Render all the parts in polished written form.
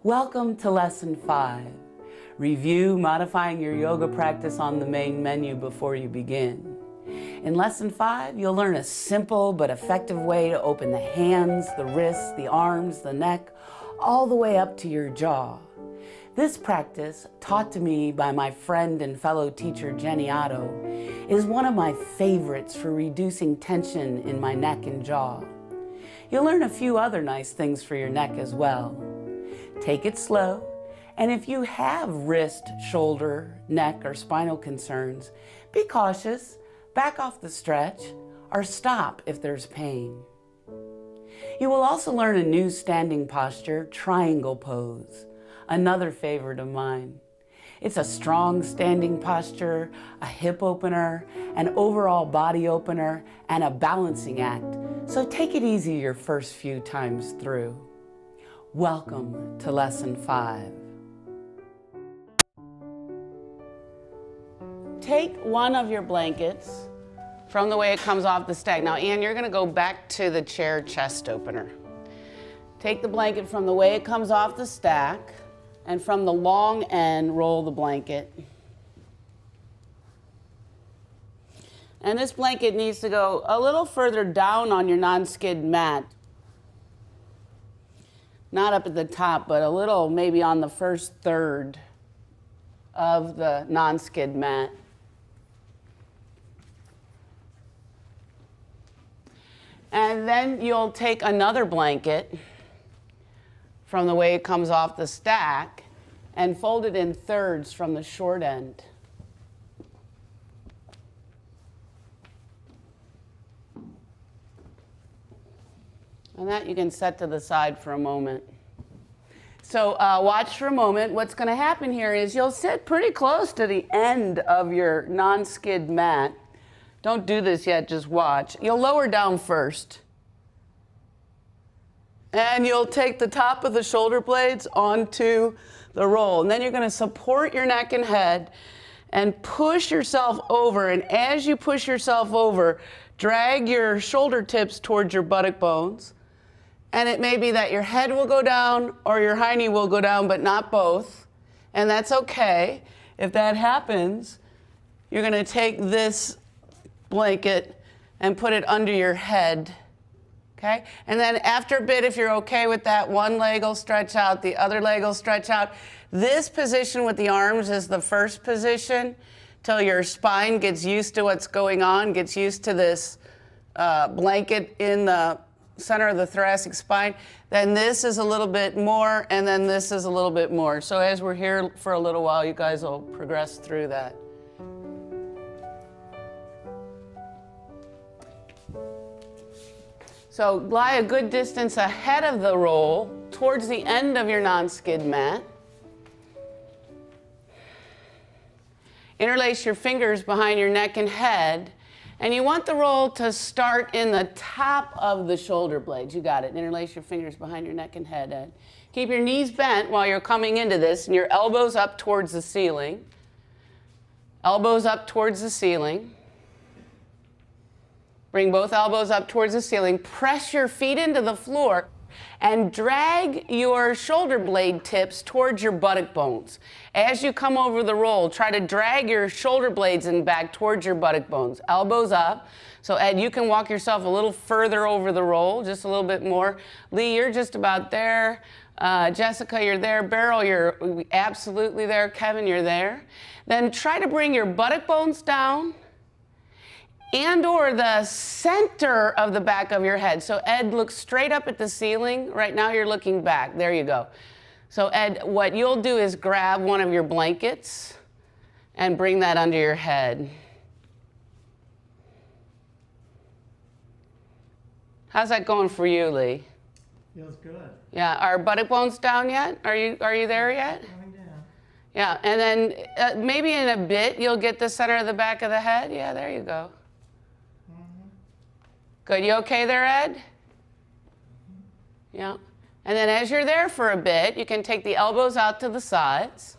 Welcome to Lesson 5. Review modifying your yoga practice on the main menu before you begin. In Lesson 5, you'll learn a simple but effective way to open the hands, the wrists, the arms, the neck, all the way up to your jaw. This practice, taught to me by my friend and fellow teacher Jenny Otto, is one of my favorites for reducing tension in my neck and jaw. You'll learn a few other nice things for your neck as well. Take it slow, and if you have wrist, shoulder, neck, or spinal concerns, be cautious, back off the stretch, or stop if there's pain. You will also learn a new standing posture, triangle pose, another favorite of mine. It's a strong standing posture, a hip opener, an overall body opener, and a balancing act, so take it easy your first few times through. Welcome to Lesson 5. Take one of your blankets from the way it comes off the stack. Now, Ann, you're going to go back to the chair chest opener. Take the blanket from the way it comes off the stack, and from the long end, roll the blanket. And this blanket needs to go a little further down on your non-skid mat. Not up at the top, but a little maybe on the first third of the non-skid mat. And then you'll take another blanket from the way it comes off the stack and fold it in thirds from the short end. And that you can set to the side for a moment. So watch for a moment. What's going to happen here is you'll sit pretty close to the end of your non-skid mat. Don't do this yet, just watch. You'll lower down first. And you'll take the top of the shoulder blades onto the roll. And then you're going to support your neck and head and push yourself over. And as you push yourself over, drag your shoulder tips towards your buttock bones. And it may be that your head will go down or your hiney will go down, but not both. And that's okay. If that happens, you're going to take this blanket and put it under your head. Okay? And then after a bit, if you're okay with that, one leg will stretch out, the other leg will stretch out. This position with the arms is the first position till your spine gets used to what's going on, gets used to this blanket in the center of the thoracic spine. Then this is a little bit more, and then this is a little bit more. So as we're here for a little while, you guys will progress through that. So lie a good distance ahead of the roll towards the end of your non-skid mat. Interlace your fingers behind your neck and head. And you want the roll to start in the top of the shoulder blades. You got it. Interlace your fingers behind your neck and head, Ed. Keep your knees bent while you're coming into this and your elbows up towards the ceiling. Elbows up towards the ceiling. Bring both elbows up towards the ceiling. Press your feet into the floor and drag your shoulder blade tips towards your buttock bones. As you come over the roll, try to drag your shoulder blades and back towards your buttock bones. Elbows up. So Ed, you can walk yourself a little further over the roll, just a little bit more. Lee, you're just about there. Jessica, you're there. Beryl, you're absolutely there. Kevin, you're there. Then try to bring your buttock bones down and or the center of the back of your head. So Ed, look straight up at the ceiling. Right now you're looking back. There you go. So Ed, what you'll do is grab one of your blankets and bring that under your head. How's that going for you, Lee? Feels good. Yeah, are buttock bones down yet? Are you there yet? Coming down. Yeah, and then maybe in a bit you'll get the center of the back of the head. Yeah, there you go. Good, you okay there, Ed? Yeah. And then as you're there for a bit, you can take the elbows out to the sides.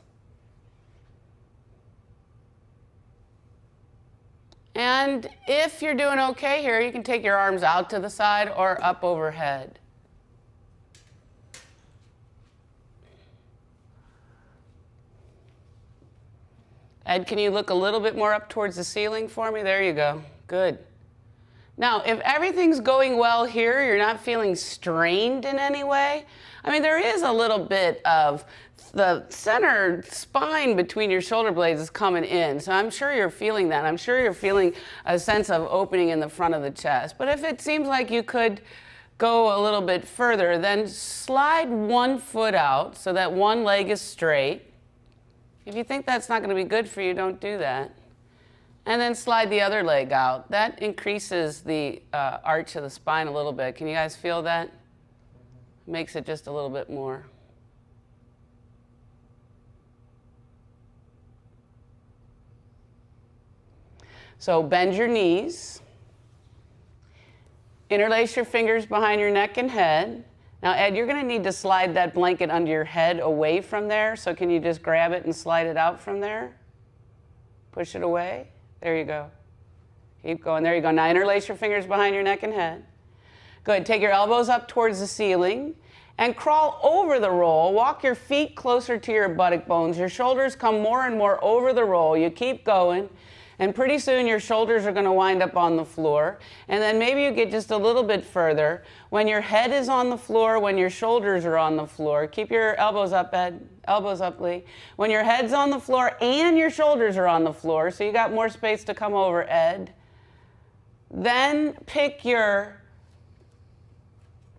And if you're doing okay here, you can take your arms out to the side or up overhead. Ed, can you look a little bit more up towards the ceiling for me? There you go. Good. Now, if everything's going well here, you're not feeling strained in any way. I mean, there is a little bit of the center spine between your shoulder blades is coming in. So I'm sure you're feeling that. I'm sure you're feeling a sense of opening in the front of the chest. But if it seems like you could go a little bit further, then slide one foot out so that one leg is straight. If you think that's not going to be good for you, don't do that. And then slide the other leg out. That increases the arch of the spine a little bit. Can you guys feel that? Makes it just a little bit more. So bend your knees. Interlace your fingers behind your neck and head. Now, Ed, you're going to need to slide that blanket under your head away from there. So can you just grab it and slide it out from there? Push it away. There you go. Keep going. There you go. Now interlace your fingers behind your neck and head. Good. Take your elbows up towards the ceiling and crawl over the roll. Walk your feet closer to your buttock bones. Your shoulders come more and more over the roll. You keep going. And pretty soon your shoulders are going to wind up on the floor. And then maybe you get just a little bit further. When your head is on the floor, when your shoulders are on the floor, keep your elbows up, Ed. Elbows up, Lee. When your head's on the floor and your shoulders are on the floor, so you got more space to come over, Ed. Then pick your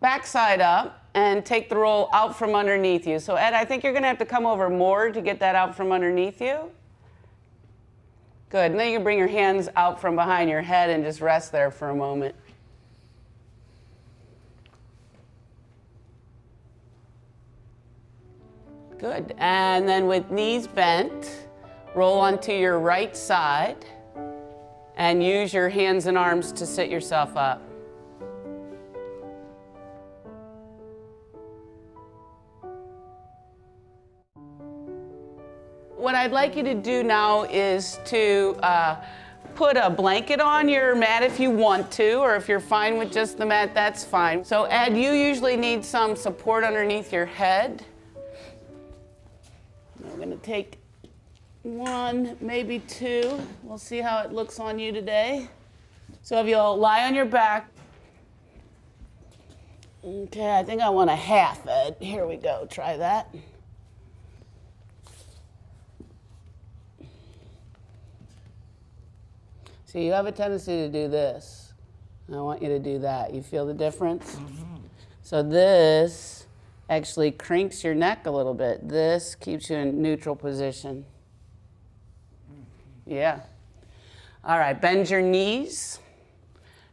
backside up and take the roll out from underneath you. So Ed, I think you're going to have to come over more to get that out from underneath you. Good, and then you can bring your hands out from behind your head and just rest there for a moment. Good, and then with knees bent, roll onto your right side and use your hands and arms to sit yourself up. What I'd like you to do now is to put a blanket on your mat if you want to, or if you're fine with just the mat, that's fine. So Ed, you usually need some support underneath your head. I'm going to take one, maybe two. We'll see how it looks on you today. So if you'll lie on your back. Okay, I think I want a half, Ed. Here we go, try that. So you have a tendency to do this. I want you to do that. You feel the difference? Mm-hmm. So this actually cranks your neck a little bit. This keeps you in neutral position. Yeah. All right, bend your knees.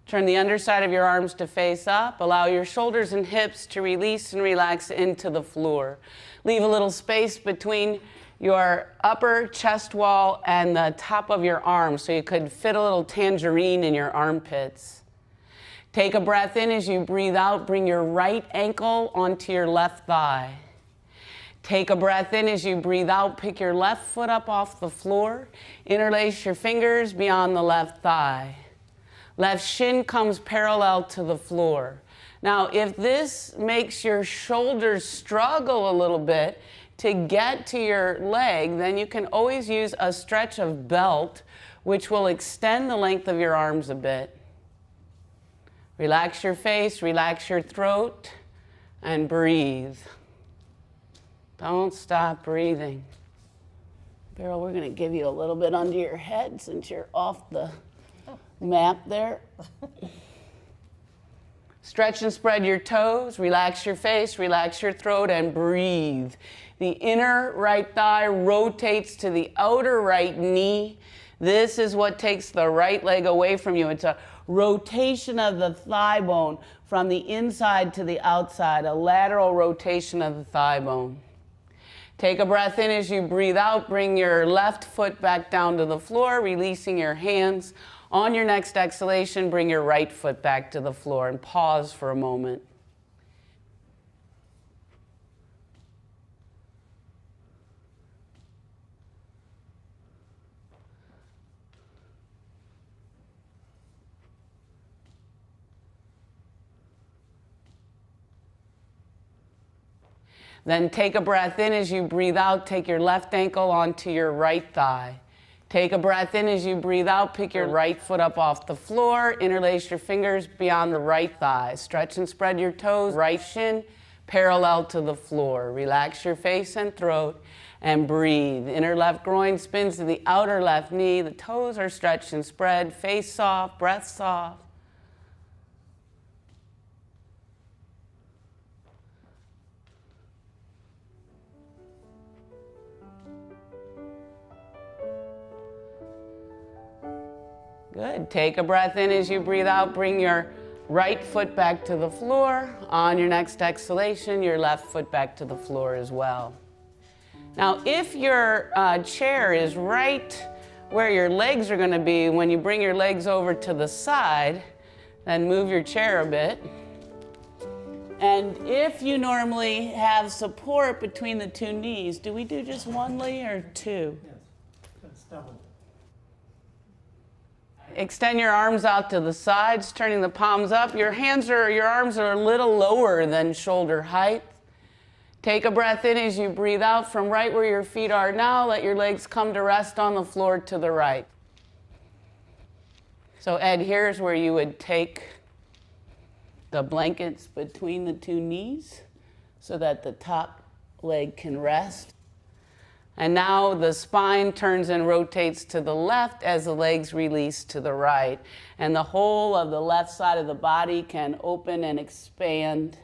Turn the underside of your arms to face up. Allow your shoulders and hips to release and relax into the floor. Leave a little space between your upper chest wall and the top of your arm so you could fit a little tangerine in your armpits. Take a breath in. As you breathe out, bring your right ankle onto your left thigh. Take a breath in. As you breathe out, pick your left foot up off the floor. Interlace your fingers beyond the left thigh. Left shin comes parallel to the floor. Now, if this makes your shoulders struggle a little bit to get to your leg, then you can always use a stretch of belt, which will extend the length of your arms a bit. Relax your face, relax your throat, and breathe. Don't stop breathing. Beryl, we're going to give you a little bit under your head since you're off the map there. Stretch and spread your toes, relax your face, relax your throat, and breathe. The inner right thigh rotates to the outer right knee. This is what takes the right leg away from you. It's a rotation of the thigh bone from the inside to the outside, a lateral rotation of the thigh bone. Take a breath in. As you breathe out, bring your left foot back down to the floor, releasing your hands. On your next exhalation, bring your right foot back to the floor and pause for a moment. Then take a breath in. As you breathe out, take your left ankle onto your right thigh. Take a breath in as you breathe out. Pick your right foot up off the floor. Interlace your fingers beyond the right thigh. Stretch and spread your toes. Right shin parallel to the floor. Relax your face and throat and breathe. Inner left groin spins to the outer left knee. The toes are stretched and spread. Face soft, breath soft. Good. Take a breath in as you breathe out. Bring your right foot back to the floor. On your next exhalation, your left foot back to the floor as well. Now, if your chair is right where your legs are going to be, when you bring your legs over to the side, then move your chair a bit. And if you normally have support between the two knees, do we do just one, Lee, or two? Yes, that's double. Extend your arms out to the sides, turning the palms up. Your arms are a little lower than shoulder height. Take a breath in as you breathe out from right where your feet are now. Let your legs come to rest on the floor to the right. So Ed, here's where you would take the blankets between the two knees so that the top leg can rest. And now the spine turns and rotates to the left as the legs release to the right. And the whole of the left side of the body can open and expand.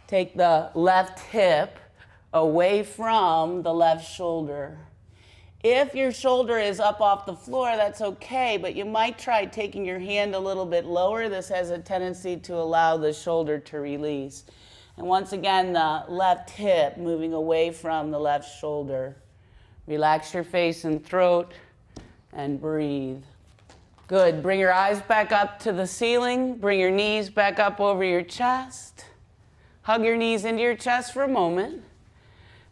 Take the left hip away from the left shoulder. If your shoulder is up off the floor, that's okay, but you might try taking your hand a little bit lower. This has a tendency to allow the shoulder to release. And once again, the left hip moving away from the left shoulder. Relax your face and throat and breathe. Good. Bring your eyes back up to the ceiling. Bring your knees back up over your chest. Hug your knees into your chest for a moment.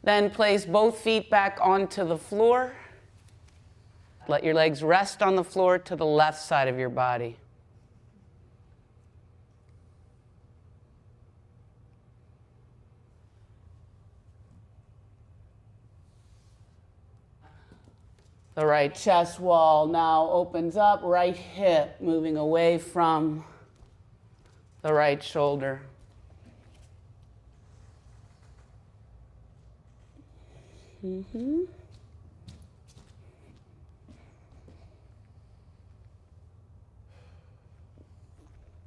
Then place both feet back onto the floor. Let your legs rest on the floor to the left side of your body. The right chest wall now opens up, right hip moving away from the right shoulder.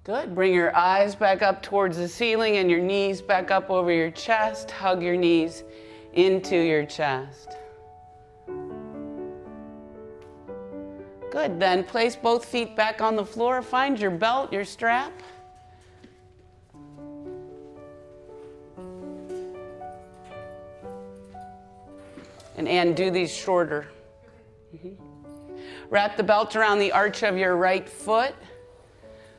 Good. Bring your eyes back up towards the ceiling and your knees back up over your chest. Hug your knees into your chest. Good. Then place both feet back on the floor. Find your belt, your strap. And do these shorter. Wrap the belt around the arch of your right foot.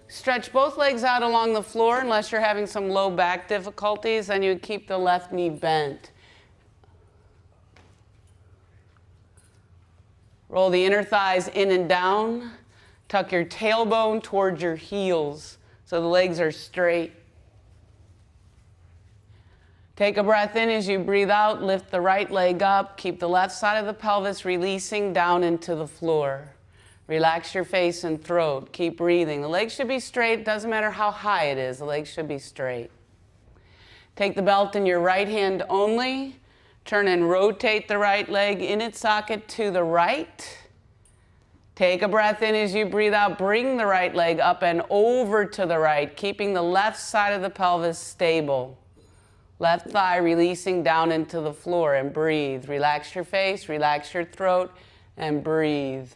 Stretch both legs out along the floor unless you're having some low back difficulties, and you keep the left knee bent. Roll the inner thighs in and down. Tuck your tailbone towards your heels so the legs are straight. Take a breath in as you breathe out. Lift the right leg up. Keep the left side of the pelvis releasing down into the floor. Relax your face and throat. Keep breathing. The legs should be straight. Doesn't matter how high it is. The legs should be straight. Take the belt in your right hand only. Turn and rotate the right leg in its socket to the right. Take a breath in as you breathe out. Bring the right leg up and over to the right, keeping the left side of the pelvis stable. Left thigh releasing down into the floor, and breathe. Relax your face, relax your throat, and breathe.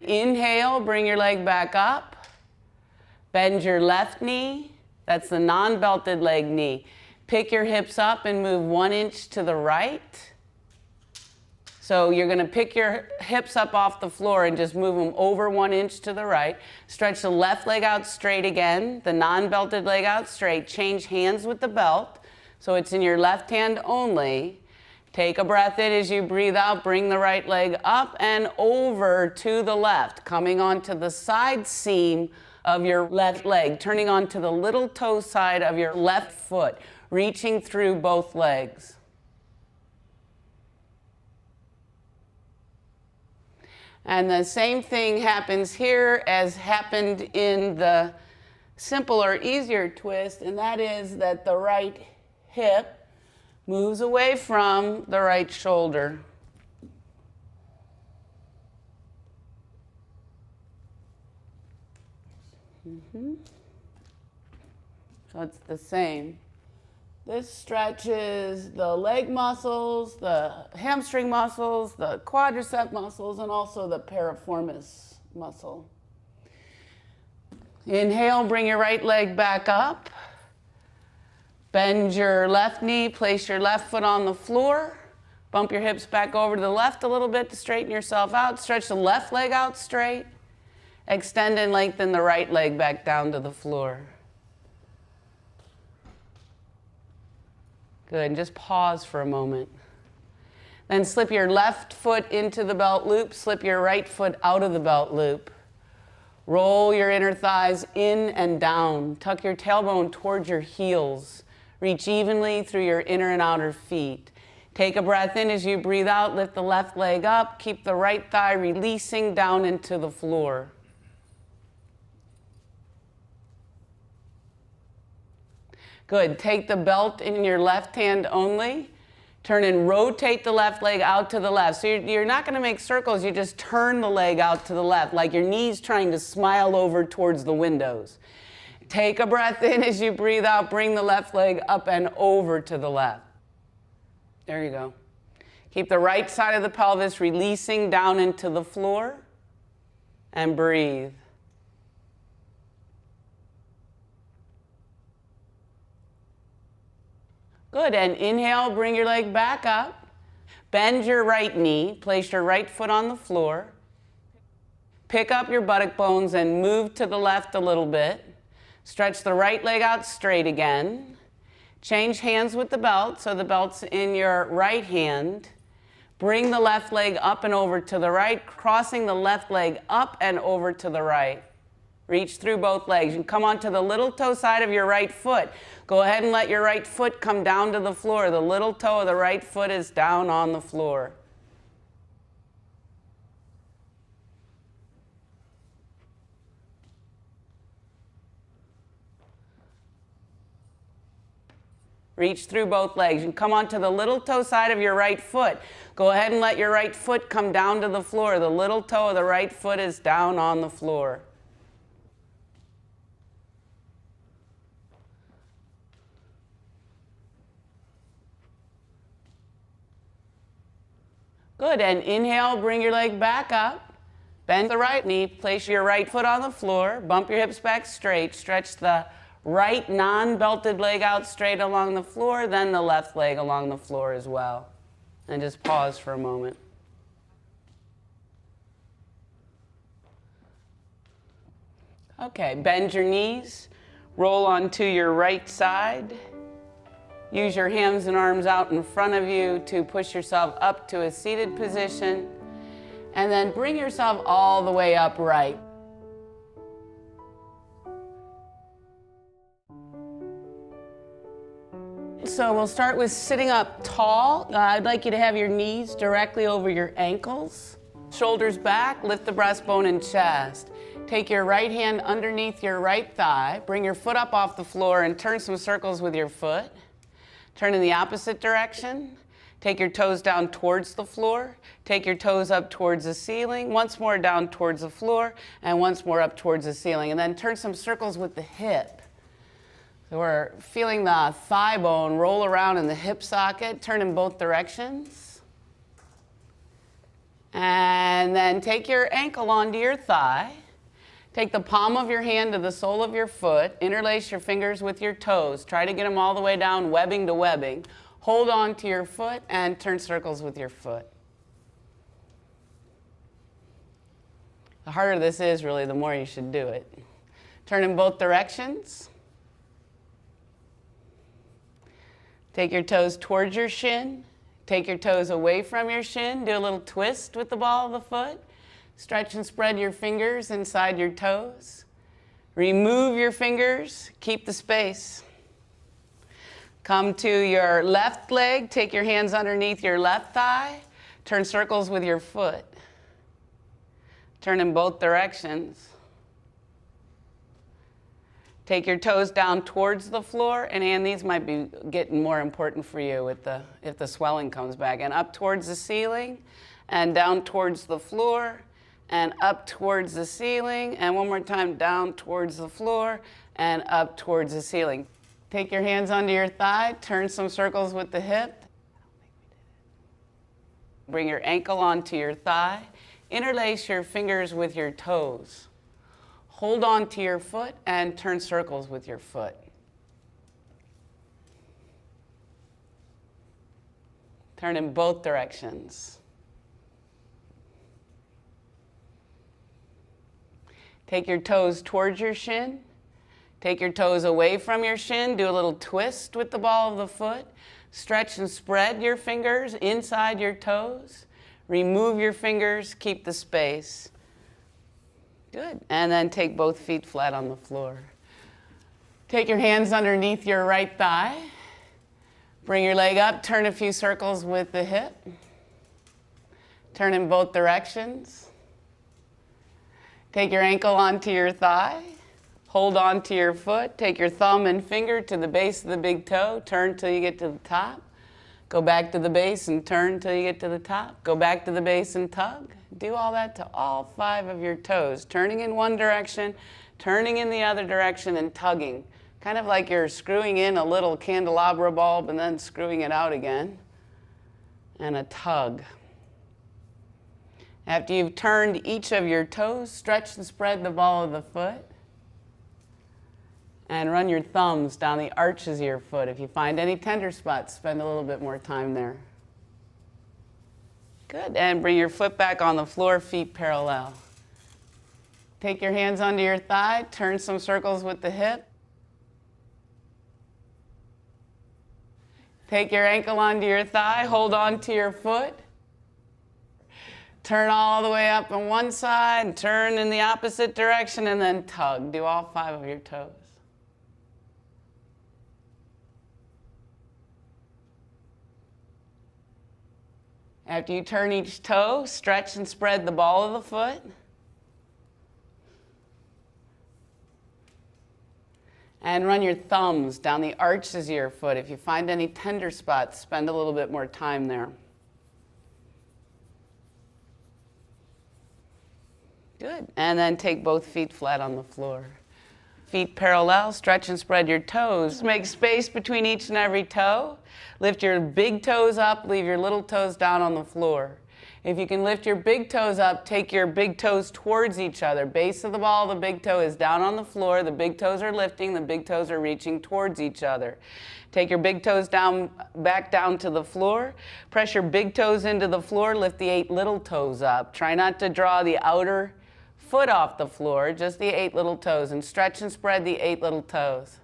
Inhale, bring your leg back up. Bend your left knee. That's the non-belted leg knee. Pick your hips up and move 1 inch to the right. So you're going to pick your hips up off the floor and just move them over 1 inch to the right. Stretch the left leg out straight again, the non-belted leg out straight. Change hands with the belt, so it's in your left hand only. Take a breath in as you breathe out. Bring the right leg up and over to the left, coming onto the side seam of your left leg, turning onto the little toe side of your left foot, reaching through both legs. And the same thing happens here as happened in the simpler, easier twist, and that is that the right hip moves away from the right shoulder. So it's the same. This stretches the leg muscles, the hamstring muscles, the quadricep muscles, and also the piriformis muscle. Inhale, bring your right leg back up. Bend your left knee, place your left foot on the floor. Bump your hips back over to the left a little bit to straighten yourself out. Stretch the left leg out straight. Extend and lengthen the right leg back down to the floor. Good, and just pause for a moment. Then slip your left foot into the belt loop, slip your right foot out of the belt loop. Roll your inner thighs in and down. Tuck your tailbone towards your heels. Reach evenly through your inner and outer feet. Take a breath in as you breathe out, lift the left leg up, keep the right thigh releasing down into the floor. Good, take the belt in your left hand only. Turn and rotate the left leg out to the left. So you're not gonna make circles, you just turn the leg out to the left, like your knees trying to smile over towards the windows. Take a breath in as you breathe out, bring the left leg up and over to the left. There you go. Keep the right side of the pelvis releasing down into the floor and breathe. Good, and inhale, bring your leg back up. Bend your right knee, place your right foot on the floor. Pick up your buttock bones and move to the left a little bit. Stretch the right leg out straight again. Change hands with the belt, so the belt's in your right hand. Bring the left leg up and over to the right, crossing the left leg up and over to the right. Reach through both legs. You can come onto the little toe side of your right foot. Go ahead and let your right foot come down to the floor. The little toe of the right foot is down on the floor. Reach through both legs. You can come onto the little toe side of your right foot. Go ahead and let your right foot come down to the floor. The little toe of the right foot is down on the floor. Good, and inhale, bring your leg back up. Bend the right knee, place your right foot on the floor, bump your hips back straight, stretch the right non-belted leg out straight along the floor, then the left leg along the floor as well. And just pause for a moment. Okay, bend your knees, roll onto your right side. Use your hands and arms out in front of you to push yourself up to a seated position, and then bring yourself all the way upright. So we'll start with sitting up tall. I'd like you to have your knees directly over your ankles. Shoulders back, lift the breastbone and chest. Take your right hand underneath your right thigh, bring your foot up off the floor and turn some circles with your foot. Turn in the opposite direction. Take your toes down towards the floor. Take your toes up towards the ceiling. Once more down towards the floor, and once more up towards the ceiling. And then turn some circles with the hip. So we're feeling the thigh bone roll around in the hip socket. Turn in both directions. And then take your ankle onto your thigh. Take the palm of your hand to the sole of your foot, interlace your fingers with your toes. Try to get them all the way down, webbing to webbing. Hold on to your foot and turn circles with your foot. The harder this is, really, the more you should do it. Turn in both directions. Take your toes towards your shin. Take your toes away from your shin. Do a little twist with the ball of the foot. Stretch and spread your fingers inside your toes. Remove your fingers, keep the space. Come to your left leg, take your hands underneath your left thigh, turn circles with your foot. Turn in both directions. Take your toes down towards the floor, and these might be getting more important for you if the swelling comes back. And up towards the ceiling, and down towards the floor, and up towards the ceiling, and one more time, down towards the floor, and up towards the ceiling. Take your hands under your thigh, turn some circles with the hip. Bring your ankle onto your thigh. Interlace your fingers with your toes. Hold on to your foot and turn circles with your foot. Turn in both directions. Take your toes towards your shin. Take your toes away from your shin. Do a little twist with the ball of the foot. Stretch and spread your fingers inside your toes. Remove your fingers, keep the space. Good. And then take both feet flat on the floor. Take your hands underneath your right thigh. Bring your leg up, turn a few circles with the hip. Turn in both directions. Take your ankle onto your thigh. Hold on to your foot. Take your thumb and finger to the base of the big toe. Turn till you get to the top. Go back to the base and turn till you get to the top. Go back to the base and tug. Do all that to all 5 of your toes. Turning in one direction, turning in the other direction, and tugging. Kind of like you're screwing in a little candelabra bulb and then screwing it out again. And a tug. After you've turned each of your toes, stretch and spread the ball of the foot. And run your thumbs down the arches of your foot. If you find any tender spots, spend a little bit more time there. Good, and bring your foot back on the floor, feet parallel. Take your hands under your thigh, turn some circles with the hip. Take your ankle onto your thigh, hold on to your foot. Turn all the way up on one side, turn in the opposite direction, and then tug. Do all 5 of your toes. After you turn each toe, stretch and spread the ball of the foot. And run your thumbs down the arches of your foot. If you find any tender spots, spend a little bit more time there. Good. And then take both feet flat on the floor. Feet parallel, stretch and spread your toes. Make space between each and every toe. Lift your big toes up, leave your little toes down on the floor. If you can lift your big toes up, take your big toes towards each other. Base of the ball, the big toe is down on the floor. The big toes are lifting, the big toes are reaching towards each other. Take your big toes down, back down to the floor. Press your big toes into the floor, lift the 8 little toes up. Try not to draw the outer foot off the floor, just the 8 little toes, and stretch and spread the 8 little toes.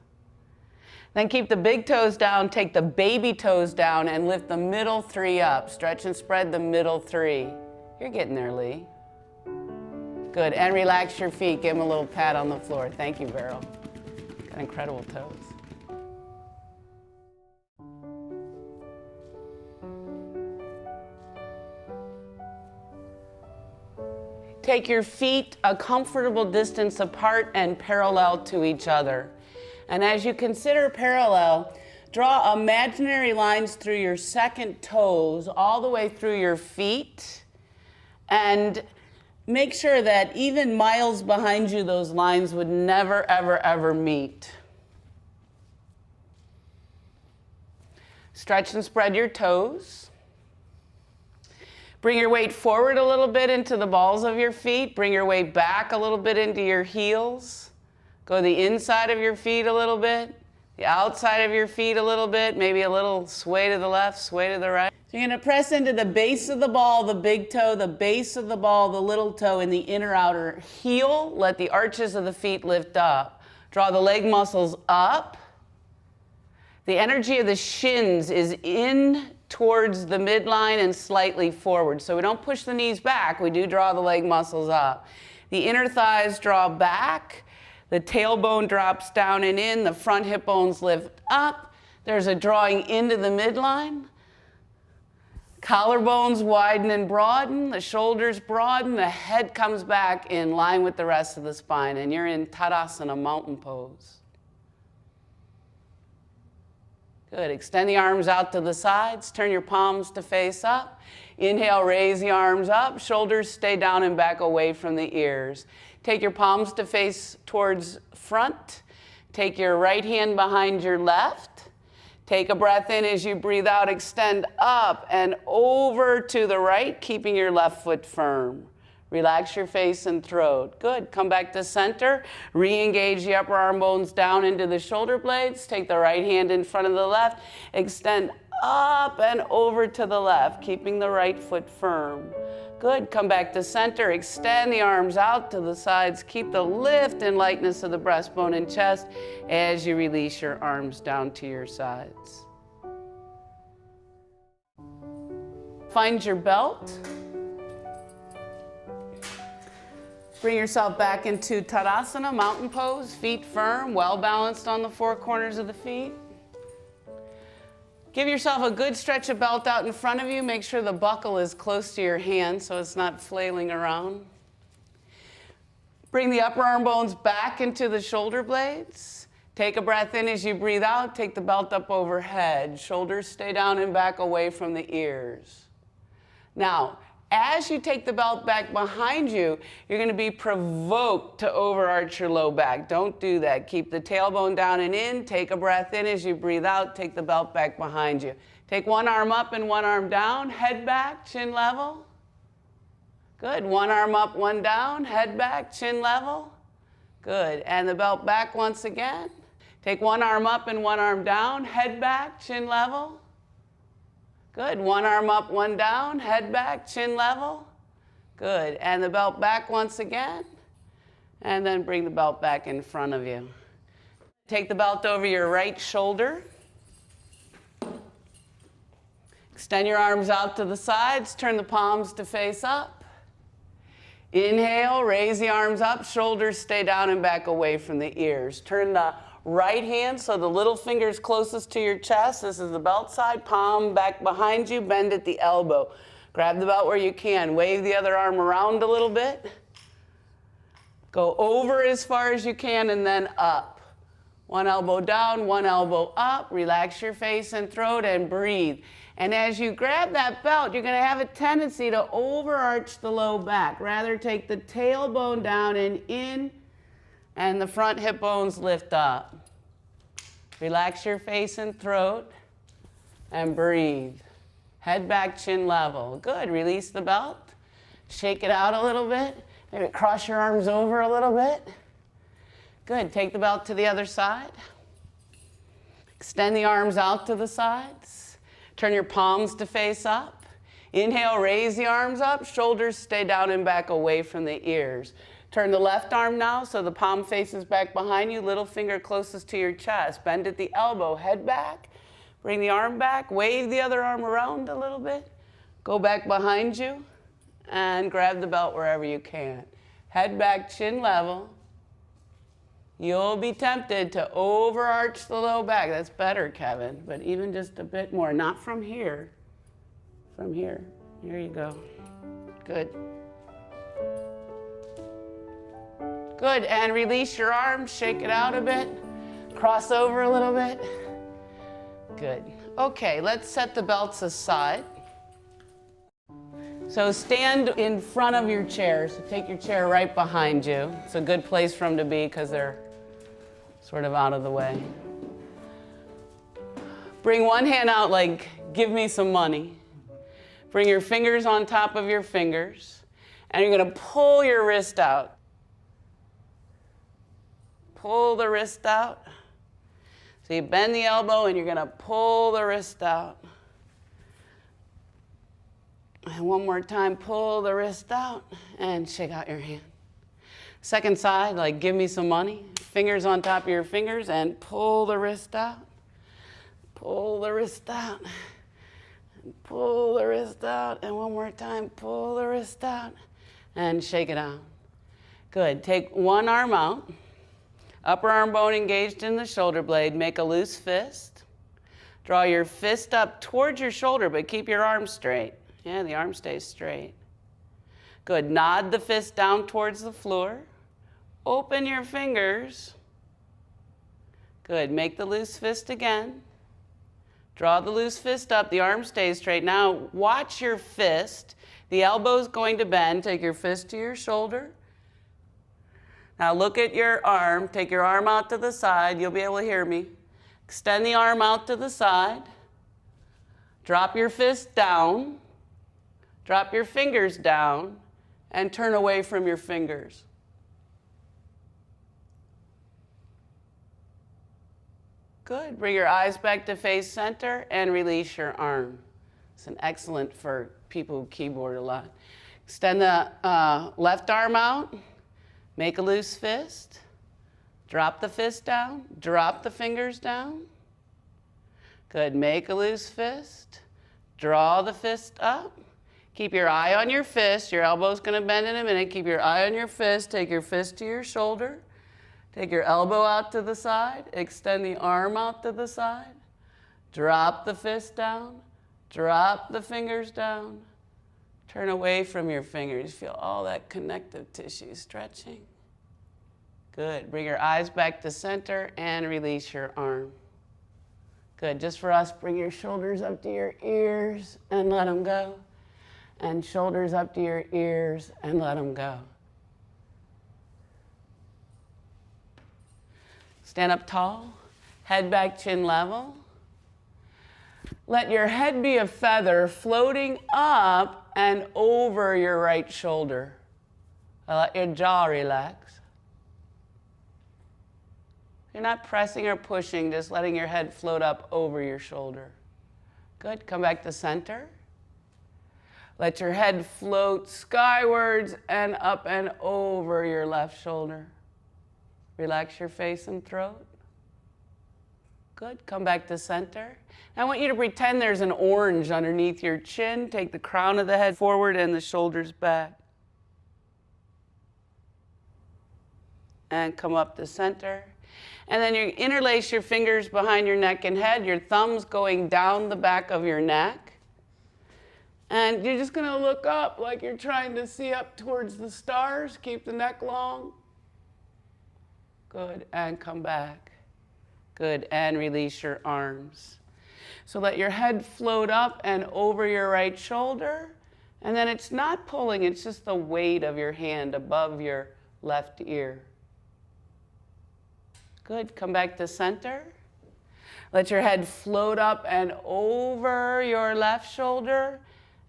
Then keep the big toes down, take the baby toes down, and lift the middle 3 up. Stretch and spread the middle 3. You're getting there, Lee. Good, and relax your feet. Give them a little pat on the floor. Thank you, Beryl. Got incredible toes. Take your feet a comfortable distance apart and parallel to each other. And as you consider parallel, draw imaginary lines through your second toes all the way through your feet. And make sure that even miles behind you, those lines would never, ever, ever meet. Stretch and spread your toes. Bring your weight forward a little bit into the balls of your feet. Bring your weight back a little bit into your heels. Go the inside of your feet a little bit, the outside of your feet a little bit, maybe a little sway to the left, sway to the right. So you're going to press into the base of the ball, the big toe, the base of the ball, the little toe, and the inner outer heel. Let the arches of the feet lift up. Draw the leg muscles up. The energy of the shins is in towards the midline and slightly forward. So we don't push the knees back, we do draw the leg muscles up. The inner thighs draw back, The tailbone drops down and in. The front hip bones lift up. There's a drawing into the midline. Collarbones widen and broaden. The shoulders broaden. The head comes back in line with the rest of the spine. And you're in Tadasana, mountain pose. Good. Extend the arms out to the sides. Turn your palms to face up. Inhale, raise the arms up. Shoulders stay down and back away from the ears. Take your palms to face towards front. Take your right hand behind your left. Take a breath in as you breathe out. Extend up and over to the right, keeping your left foot firm. Relax your face and throat. Good. Come back to center. Re-engage the upper arm bones down into the shoulder blades. Take the right hand in front of the left. Extend up and over to the left, keeping the right foot firm. Good. Come back to center. Extend the arms out to the sides. Keep the lift and lightness of the breastbone and chest as you release your arms down to your sides. Find your belt. Bring yourself back into Tadasana, mountain pose, feet firm, well balanced on the four corners of the feet. Give yourself a good stretch of belt out in front of you. Make sure the buckle is close to your hand so it's not flailing around. Bring the upper arm bones back into the shoulder blades. Take a breath in as you breathe out. Take the belt up overhead. Shoulders stay down and back away from the ears. Now, as you take the belt back behind you, you're going to be provoked to overarch your low back. Don't do that. Keep the tailbone down and in. Take a breath in as you breathe out. Take the belt back behind you. Take one arm up and one arm down. Head back, chin level. Good. One arm up, one down. Head back, chin level. Good. And the belt back once again. Take one arm up and one arm down. Head back, chin level. Good. One arm up, one down, head back, chin level. Good. And the belt back once again. And then bring the belt back in front of you. Take the belt over your right shoulder. Extend your arms out to the sides. Turn the palms to face up. Inhale, raise the arms up. Shoulders stay down and back away from the ears. Turn the right hand, so the little finger's closest to your chest. This is the belt side. Palm back behind you. Bend at the elbow. Grab the belt where you can. Wave the other arm around a little bit. Go over as far as you can and then up. One elbow down, one elbow up. Relax your face and throat and breathe. And as you grab that belt, you're going to have a tendency to overarch the low back. Rather, take the tailbone down and in. And the front hip bones lift up. Relax your face and throat and breathe. Head back, chin level. Good. Release the belt. Shake it out a little bit. Maybe cross your arms over a little bit. Good. Take the belt to the other side. Extend the arms out to the sides. Turn your palms to face up. Inhale, raise the arms up. Shoulders stay down and back away from the ears. Turn the left arm now so the palm faces back behind you, little finger closest to your chest. Bend at the elbow, head back. Bring the arm back, wave the other arm around a little bit. Go back behind you and grab the belt wherever you can. Head back, chin level. You'll be tempted to overarch the low back. That's better, Kevin, but even just a bit more. Not from here. From here. Here you go. Good. Good, and release your arms, shake it out a bit, cross over a little bit. Good. Okay, let's set the belts aside. So stand in front of your chair, so take your chair right behind you. It's a good place for them to be because they're sort of out of the way. Bring one hand out like, give me some money. Bring your fingers on top of your fingers, and you're gonna pull your wrist out. Pull the wrist out. So you bend the elbow and you're going to pull the wrist out. And one more time, pull the wrist out and shake out your hand. Second side, like give me some money. Fingers on top of your fingers and pull the wrist out. Pull the wrist out. And pull the wrist out. And one more time, pull the wrist out and shake it out. Good. Take one arm out. Upper arm bone engaged in the shoulder blade. Make a loose fist. Draw your fist up towards your shoulder, but keep your arm straight. Yeah, the arm stays straight. Good. Nod the fist down towards the floor. Open your fingers. Good. Make the loose fist again. Draw the loose fist up. The arm stays straight. Now watch your fist. The elbow's going to bend. Take your fist to your shoulder. Now look at your arm. Take your arm out to the side. You'll be able to hear me. Extend the arm out to the side. Drop your fist down. Drop your fingers down and turn away from your fingers. Good. Bring your eyes back to face center and release your arm. It's an excellent for people who keyboard a lot. Extend the left arm out. Make a loose fist. Drop the fist down. Drop the fingers down. Good. Make a loose fist. Draw the fist up. Keep your eye on your fist. Your elbow's going to bend in a minute. Keep your eye on your fist. Take your fist to your shoulder. Take your elbow out to the side. Extend the arm out to the side. Drop the fist down. Drop the fingers down. Turn away from your fingers. Feel all that connective tissue stretching. Good. Bring your eyes back to center and release your arm. Good. Just for us, bring your shoulders up to your ears and let them go. And shoulders up to your ears and let them go. Stand up tall, head back, chin level. Let your head be a feather floating up and over your right shoulder. Let your jaw relax. You're not pressing or pushing, just letting your head float up over your shoulder. Good. Come back to center. Let your head float skywards and up and over your left shoulder. Relax your face and throat. Good. Come back to center. Now I want you to pretend there's an orange underneath your chin. Take the crown of the head forward and the shoulders back. And come up to center. And then you interlace your fingers behind your neck and head, your thumbs going down the back of your neck. And you're just going to look up like you're trying to see up towards the stars. Keep the neck long. Good, and come back. Good, and release your arms. So let your head float up and over your right shoulder. And then it's not pulling, it's just the weight of your hand above your left ear. Good, come back to center. Let your head float up and over your left shoulder.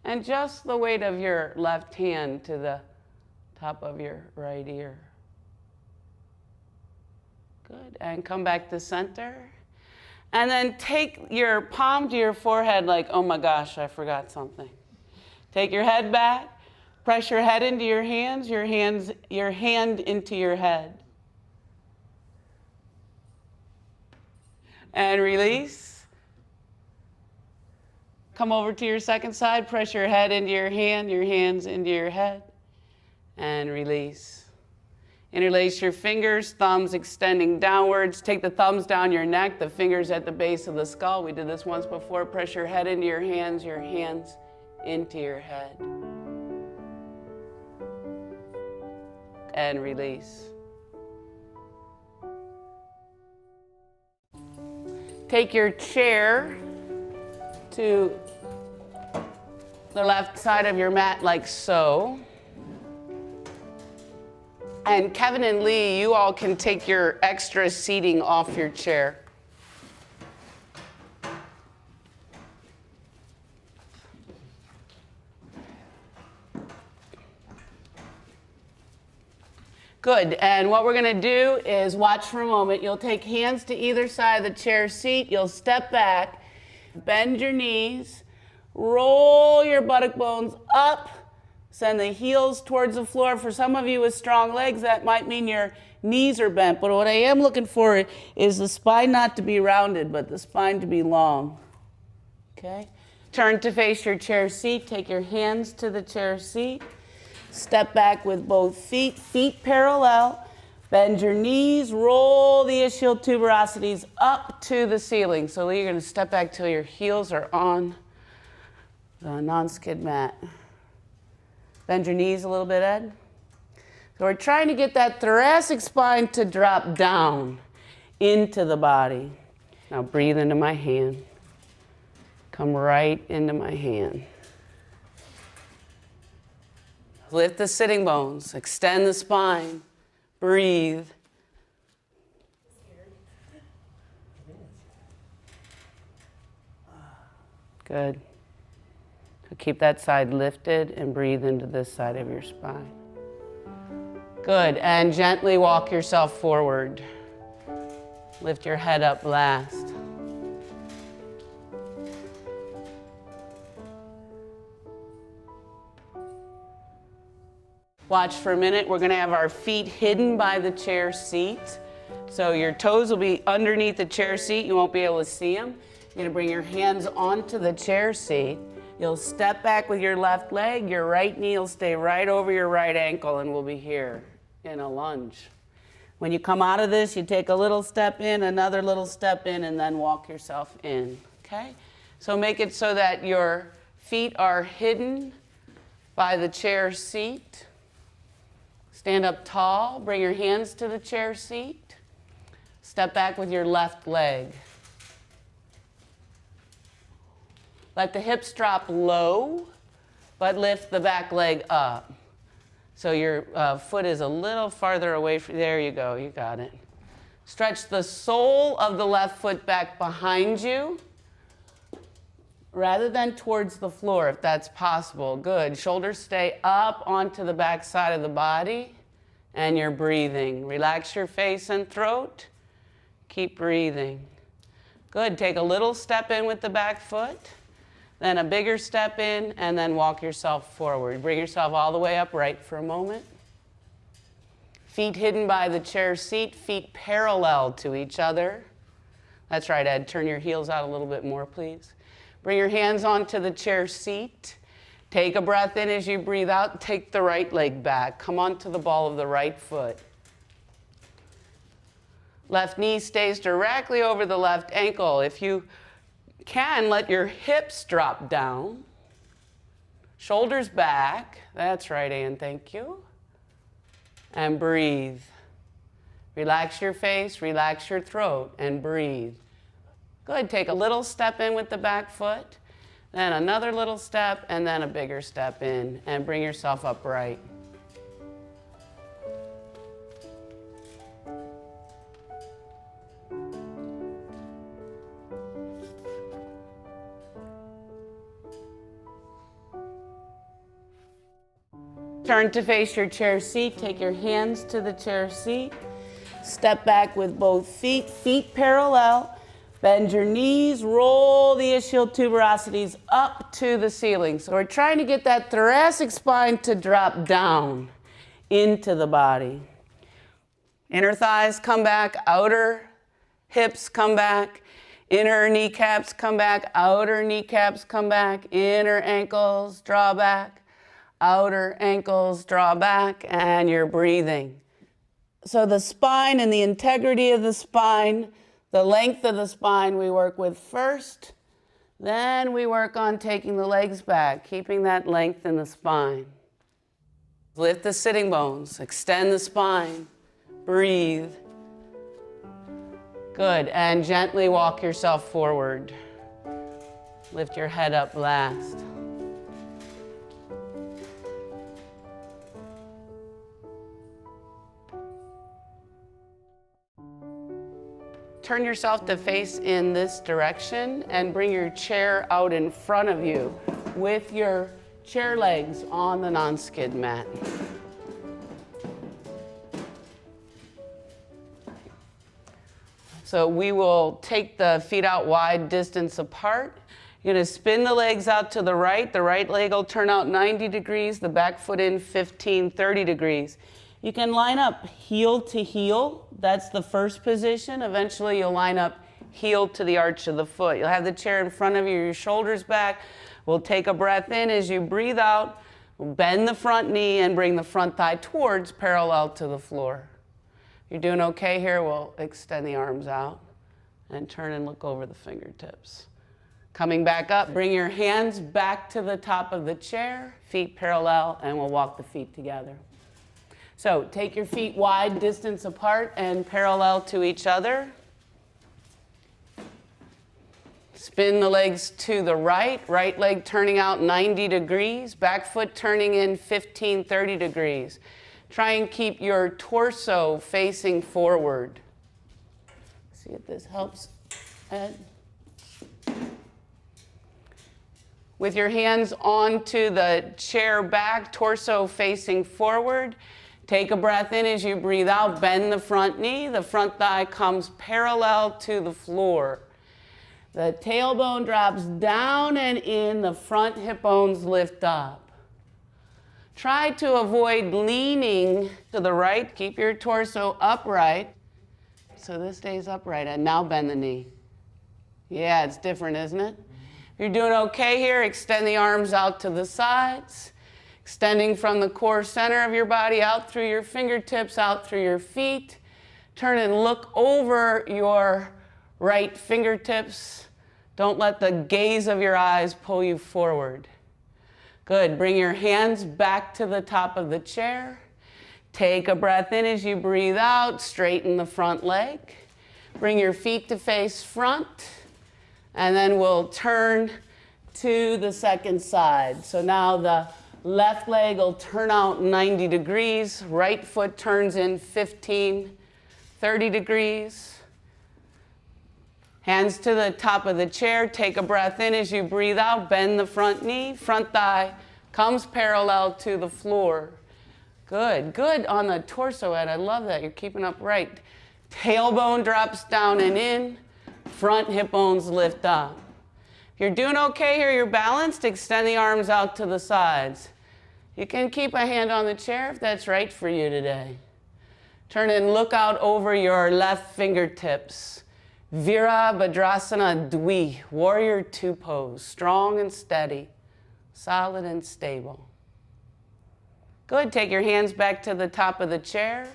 And just the weight of your left hand to the top of your right ear. Good, and come back to center. And then take your palm to your forehead like, oh my gosh, I forgot something. Take your head back, press your head into your hands, your hand into your head. And release. Come over to your second side, press your head into your hands into your head, and release. Interlace your fingers, thumbs extending downwards. Take the thumbs down your neck, the fingers at the base of the skull. We did this once before. Press your head into your hands into your head. And release. Take your chair to the left side of your mat like so. And Kevin and Lee, you all can take your extra seating off your chair. Good, and what we're gonna do is watch for a moment. You'll take hands to either side of the chair seat. You'll step back, bend your knees, roll your buttock bones up, send the heels towards the floor. For some of you with strong legs, that might mean your knees are bent. But what I am looking for is the spine not to be rounded, but the spine to be long. Okay? Turn to face your chair seat. Take your hands to the chair seat. Step back with both feet parallel. Bend your knees, roll the ischial tuberosities up to the ceiling. So you're going to step back till your heels are on the non-skid mat. Bend your knees a little bit, Ed. So we're trying to get that thoracic spine to drop down into the body. Now breathe into my hand. Come right into my hand. Lift the sitting bones, extend the spine, breathe. Good. So keep that side lifted and breathe into this side of your spine. Good, and gently walk yourself forward. Lift your head up last. Watch for a minute. We're going to have our feet hidden by the chair seat. So your toes will be underneath the chair seat. You won't be able to see them. You're going to bring your hands onto the chair seat. You'll step back with your left leg. Your right knee will stay right over your right ankle, and we'll be here in a lunge. When you come out of this, you take a little step in, another little step in, and then walk yourself in, okay? So make it so that your feet are hidden by the chair seat. Stand up tall, bring your hands to the chair seat. Step back with your left leg. Let the hips drop low, but lift the back leg up. So your foot is a little farther away from, there you go, you got it. Stretch the sole of the left foot back behind you, rather than towards the floor, if that's possible. Good. Shoulders stay up onto the back side of the body, and you're breathing. Relax your face and throat. Keep breathing. Good. Take a little step in with the back foot, then a bigger step in, and then walk yourself forward. Bring yourself all the way upright for a moment. Feet hidden by the chair seat, feet parallel to each other. That's right, Ed. Turn your heels out a little bit more, please. Bring your hands onto the chair seat. Take a breath in as you breathe out. Take the right leg back. Come onto the ball of the right foot. Left knee stays directly over the left ankle. If you can, let your hips drop down. Shoulders back. That's right, Ann. Thank you. And breathe. Relax your face, relax your throat, and breathe. Good. Take a little step in with the back foot, then another little step, and then a bigger step in, and bring yourself upright. Turn to face your chair seat. Take your hands to the chair seat. Step back with both feet, feet parallel. Bend your knees, roll the ischial tuberosities up to the ceiling. So we're trying to get that thoracic spine to drop down into the body. Inner thighs come back, outer hips come back, inner kneecaps come back, outer kneecaps come back, inner ankles draw back, outer ankles draw back, and you're breathing. So the spine and the integrity of the spine, the length of the spine we work with first, then we work on taking the legs back, keeping that length in the spine. Lift the sitting bones, extend the spine, breathe. Good, and gently walk yourself forward. Lift your head up last. Turn yourself to face in this direction and bring your chair out in front of you with your chair legs on the non-skid mat. So we will take the feet out wide distance apart. You're going to spin the legs out to the right. The right leg will turn out 90 degrees, the back foot in 15, 30 degrees. You can line up heel to heel. That's the first position. Eventually you'll line up heel to the arch of the foot. You'll have the chair in front of you, your shoulders back. We'll take a breath in. As you breathe out, we'll bend the front knee and bring the front thigh towards parallel to the floor. You're doing okay here. We'll extend the arms out and turn and look over the fingertips. Coming back up, bring your hands back to the top of the chair, feet parallel, and we'll walk the feet together. So take your feet wide distance apart and parallel to each other. Spin the legs to the right leg turning out 90 degrees, back foot turning in 15, 30 degrees. Try and keep your torso facing forward. See if this helps, Ed. With your hands onto the chair back, torso facing forward. Take a breath in as you breathe out. Bend the front knee. The front thigh comes parallel to the floor. The tailbone drops down and in. The front hip bones lift up. Try to avoid leaning to the right. Keep your torso upright. So this stays upright. And now bend the knee. Yeah, it's different, isn't it? You're doing okay here. Extend the arms out to the sides. Extending from the core center of your body out through your fingertips, out through your feet. Turn and look over your right fingertips. Don't let the gaze of your eyes pull you forward. Good. Bring your hands back to the top of the chair. Take a breath in as you breathe out. Straighten the front leg. Bring your feet to face front. And then we'll turn to the second side. So now the left leg will turn out 90 degrees. Right foot turns in 15, 30 degrees. Hands to the top of the chair. Take a breath in as you breathe out. Bend the front knee. Front thigh comes parallel to the floor. Good. Good on the torso, Ed. I love that. You're keeping up right. Tailbone drops down and in. Front hip bones lift up. If you're doing okay here, you're balanced. Extend the arms out to the sides. You can keep a hand on the chair if that's right for you today. Turn and look out over your left fingertips. Virabhadrasana Dwi, Warrior Two pose, strong and steady, solid and stable. Good, take your hands back to the top of the chair.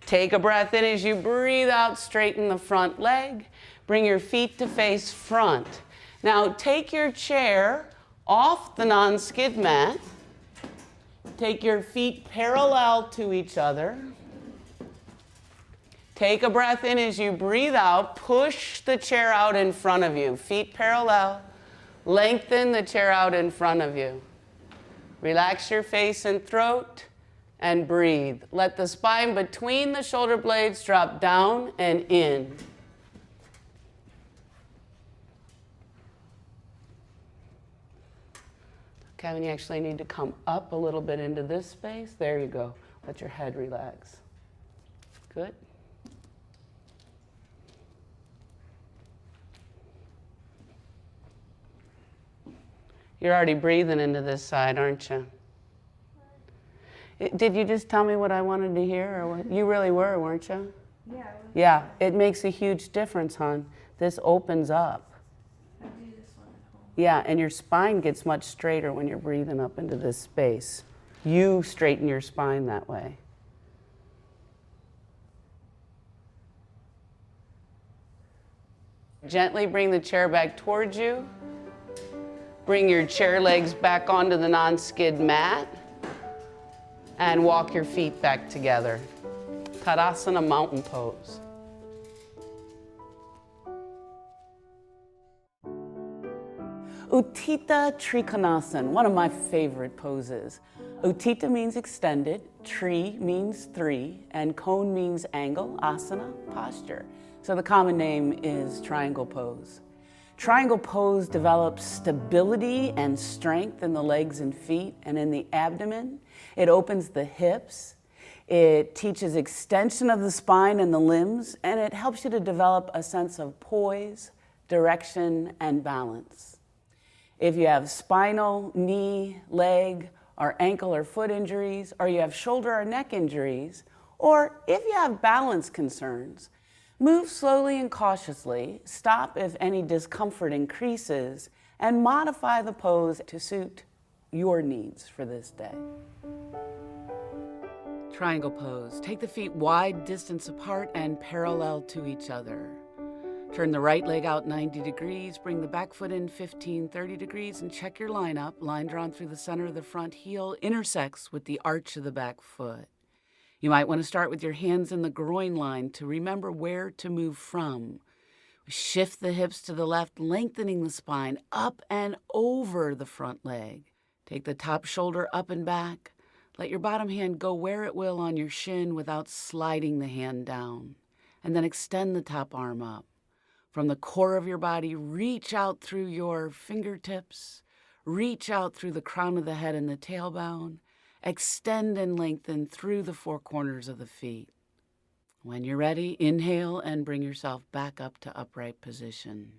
Take a breath in as you breathe out, straighten the front leg. Bring your feet to face front. Now take your chair off the non-skid mat. Take your feet parallel to each other. Take a breath in as you breathe out. Push the chair out in front of you. Feet parallel. Lengthen the chair out in front of you. Relax your face and throat and breathe. Let the spine between the shoulder blades drop down and in. Kevin, you actually need to come up a little bit into this space. There you go. Let your head relax. Good. You're already breathing into this side, aren't you? Did you just tell me what I wanted to hear? Or what? You really were, weren't you? Yeah. Yeah, it makes a huge difference, hon. This opens up. I do this one at home. Yeah, and your spine gets much straighter when you're breathing up into this space. You straighten your spine that way. Gently bring the chair back towards you. Bring your chair legs back onto the non-skid mat and walk your feet back together. Tadasana mountain pose. Uttita Trikonasana, one of my favorite poses. Uttita means extended, Tri means three, and Kon means angle, asana, posture. So the common name is triangle pose. Triangle pose develops stability and strength in the legs and feet and in the abdomen. It opens the hips. It teaches extension of the spine and the limbs, and it helps you to develop a sense of poise, direction, and balance. If you have spinal, knee, leg, or ankle or foot injuries, or you have shoulder or neck injuries, or if you have balance concerns, move slowly and cautiously, stop if any discomfort increases, and modify the pose to suit your needs for this day. Triangle pose. Take the feet wide distance apart and parallel to each other. Turn the right leg out 90 degrees, bring the back foot in 30 degrees, and check your line up. Line drawn through the center of the front heel intersects with the arch of the back foot. You might want to start with your hands in the groin line to remember where to move from. Shift the hips to the left, lengthening the spine up and over the front leg. Take the top shoulder up and back. Let your bottom hand go where it will on your shin without sliding the hand down. And then extend the top arm up. From the core of your body, reach out through your fingertips. Reach out through the crown of the head and the tailbone. Extend and lengthen through the four corners of the feet. When you're ready, inhale and bring yourself back up to upright position.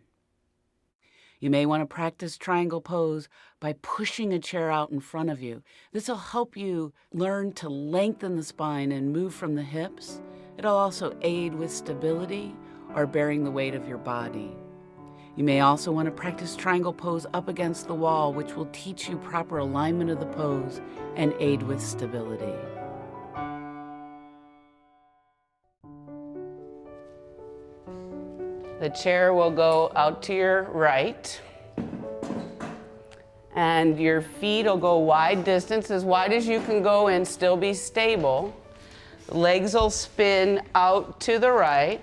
You may want to practice triangle pose by pushing a chair out in front of you. This will help you learn to lengthen the spine and move from the hips. It'll also aid with stability or bearing the weight of your body. You may also want to practice triangle pose up against the wall, which will teach you proper alignment of the pose and aid with stability. The chair will go out to your right, and your feet will go wide distance, as wide as you can go and still be stable. The legs will spin out to the right.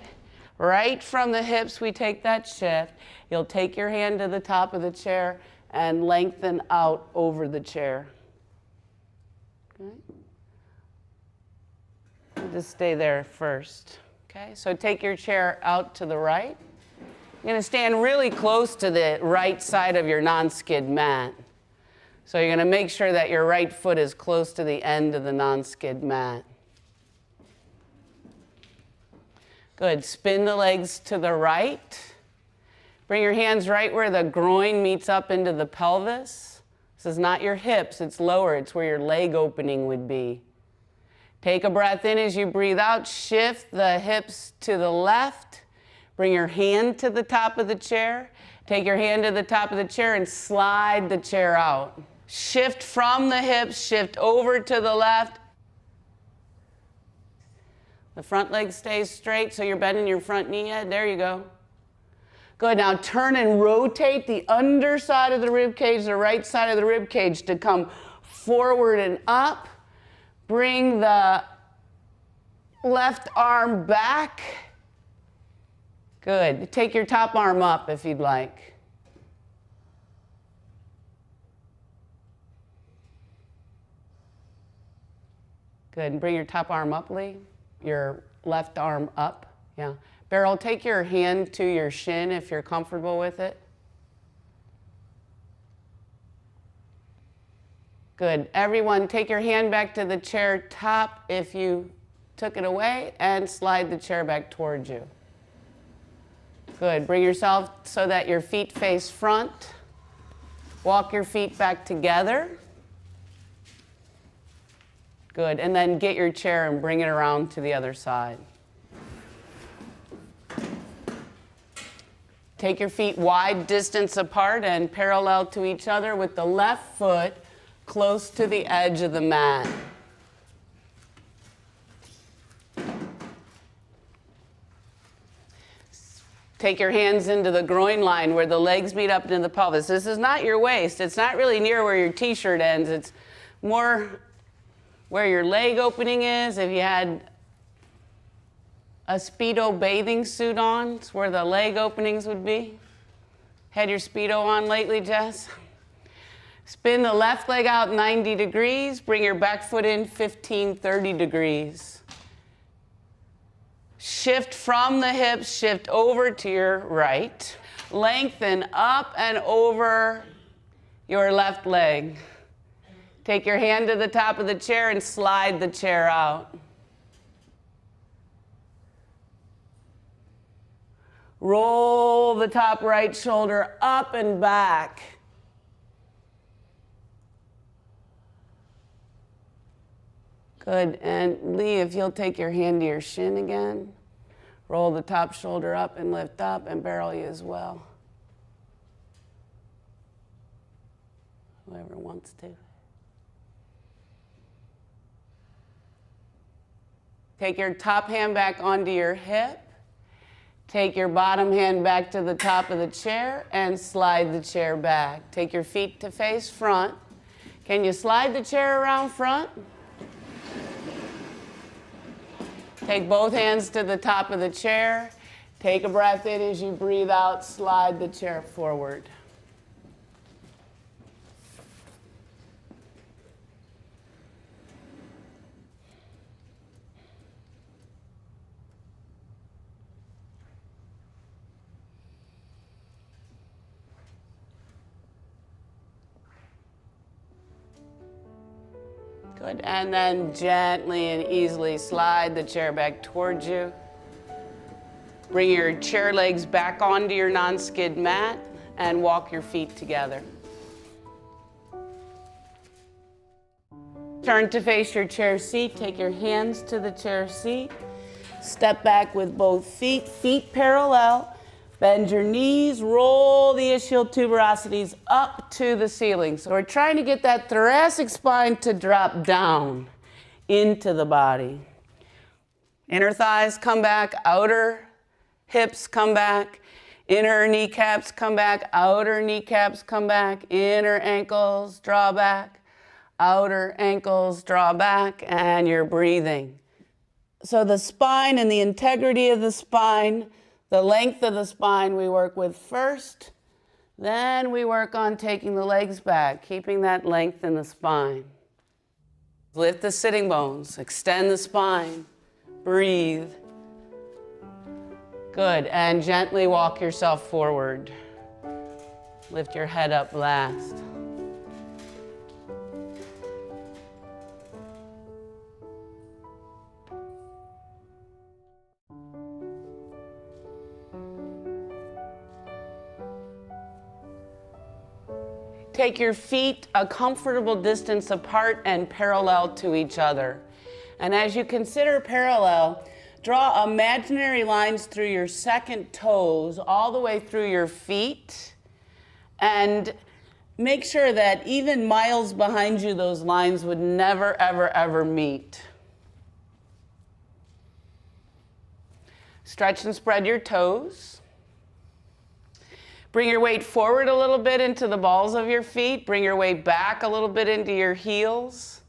Right from the hips, we take that shift. You'll take your hand to the top of the chair and lengthen out over the chair. Okay. Just stay there first. Okay, so take your chair out to the right. You're going to stand really close to the right side of your non-skid mat. So you're going to make sure that your right foot is close to the end of the non-skid mat. Good. Spin the legs to the right. Bring your hands right where the groin meets up into the pelvis. This is not your hips, it's lower. It's where your leg opening would be. Take a breath in as you breathe out. Shift the hips to the left. Bring your hand to the top of the chair. Take your hand to the top of the chair and slide the chair out. Shift from the hips, shift over to the left. The front leg stays straight, so you're bending your front knee. There you go. Good. Now turn and rotate the underside of the rib cage, the right side of the rib cage, to come forward and up. Bring the left arm back. Good. Take your top arm up if you'd like. Good. And bring your top arm up, Lee. Your left arm up. Yeah. Beryl, take your hand to your shin if you're comfortable with it. Good. Everyone, take your hand back to the chair top if you took it away, and slide the chair back towards you. Good. Bring yourself so that your feet face front. Walk your feet back together. Good. And then get your chair and bring it around to the other side. Take your feet wide distance apart and parallel to each other with the left foot close to the edge of the mat. Take your hands into the groin line where the legs meet up into the pelvis. This is not your waist. It's not really near where your t-shirt ends. It's more where your leg opening is. If you had a Speedo bathing suit on, it's where the leg openings would be. Had your Speedo on lately, Jess? Spin the left leg out 90 degrees. Bring your back foot in 30 degrees. Shift from the hips, shift over to your right. Lengthen up and over your left leg. Take your hand to the top of the chair and slide the chair out. Roll the top right shoulder up and back. Good. And Lee, if you'll take your hand to your shin again, roll the top shoulder up and lift up, and Beryl, you as well. Whoever wants to. Take your top hand back onto your hip. Take your bottom hand back to the top of the chair and slide the chair back. Take your feet to face front. Can you slide the chair around front? Take both hands to the top of the chair. Take a breath in as you breathe out. Slide the chair forward. Good, and then gently and easily slide the chair back towards you. Bring your chair legs back onto your non-skid mat and walk your feet together. Turn to face your chair seat. Take your hands to the chair seat. Step back with both feet, feet parallel. Bend your knees, roll the ischial tuberosities up to the ceiling. So we're trying to get that thoracic spine to drop down into the body. Inner thighs come back, outer hips come back, inner kneecaps come back, outer kneecaps come back, inner ankles draw back, outer ankles draw back, and you're breathing. So the spine and the integrity of the spine, the length of the spine we work with first, then we work on taking the legs back, keeping that length in the spine. Lift the sitting bones, extend the spine, breathe. Good, and gently walk yourself forward. Lift your head up last. Take your feet a comfortable distance apart and parallel to each other. And as you consider parallel, draw imaginary lines through your second toes all the way through your feet. And make sure that even miles behind you, those lines would never, ever, ever meet. Stretch and spread your toes. Bring your weight forward a little bit into the balls of your feet. Bring your weight back a little bit into your heels.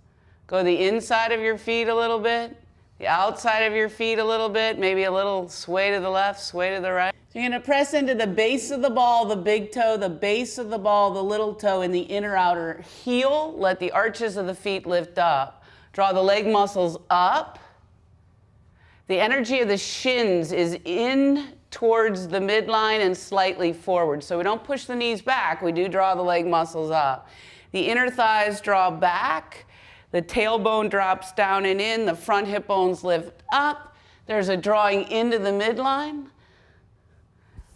Go the inside of your feet a little bit, the outside of your feet a little bit, maybe a little sway to the left, sway to the right. So you're going to press into the base of the ball, the big toe, the base of the ball, the little toe, and the inner outer heel. Let the arches of the feet lift up. Draw the leg muscles up. The energy of the shins is in towards the midline and slightly forward. So we don't push the knees back, we do draw the leg muscles up. The inner thighs draw back, the tailbone drops down and in, the front hip bones lift up. There's a drawing into the midline.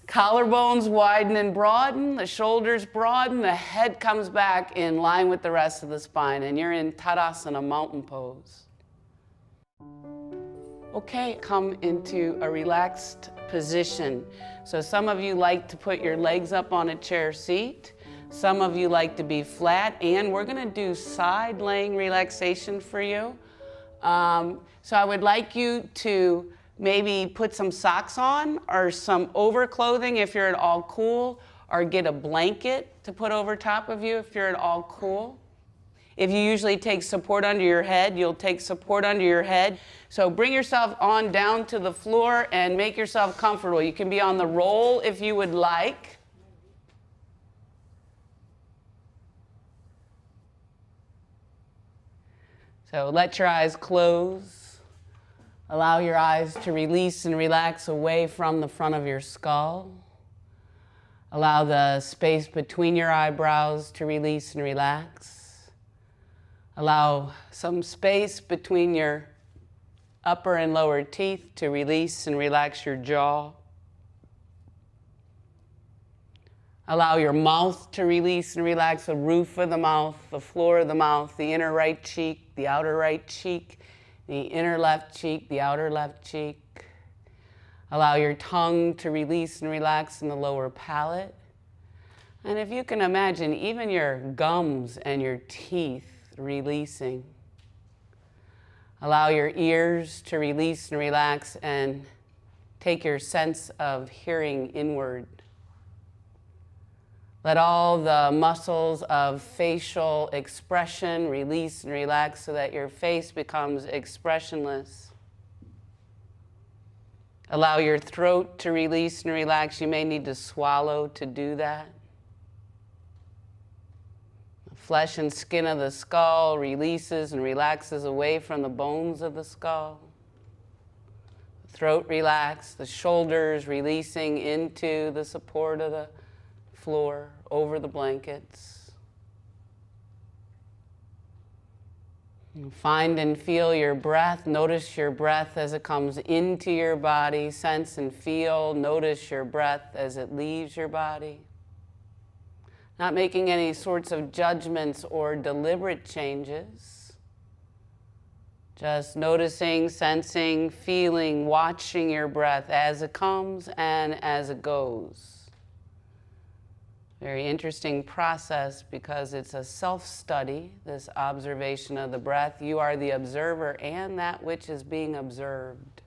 Collarbones widen and broaden, the shoulders broaden, the head comes back in line with the rest of the spine, and you're in Tadasana, mountain pose. Okay, come into a relaxed position. So some of you like to put your legs up on a chair seat. Some of you like to be flat, and we're gonna do side laying relaxation for you. So I would like you to maybe put some socks on or some overclothing if you're at all cool, or get a blanket to put over top of you if you're at all cool. If you usually take support under your head, you'll take support under your head. So bring yourself on down to the floor and make yourself comfortable. You can be on the roll if you would like. So let your eyes close. Allow your eyes to release and relax away from the front of your skull. Allow the space between your eyebrows to release and relax. Allow some space between your upper and lower teeth to release and relax your jaw. Allow your mouth to release and relax the roof of the mouth, the floor of the mouth, the inner right cheek, the outer right cheek, the inner left cheek, the outer left cheek. Allow your tongue to release and relax in the lower palate. And if you can imagine, even your gums and your teeth releasing. Allow your ears to release and relax and take your sense of hearing inward. Let all the muscles of facial expression release and relax so that your face becomes expressionless. Allow your throat to release and relax. You may need to swallow to do that. The flesh and skin of the skull releases and relaxes away from the bones of the skull. The throat relaxed, the shoulders releasing into the support of the floor, over the blankets. And find and feel your breath. Notice your breath as it comes into your body. Sense and feel. Notice your breath as it leaves your body. Not making any sorts of judgments or deliberate changes. Just noticing, sensing, feeling, watching your breath as it comes and as it goes. Very interesting process because it's a self-study, this observation of the breath. You are the observer and that which is being observed.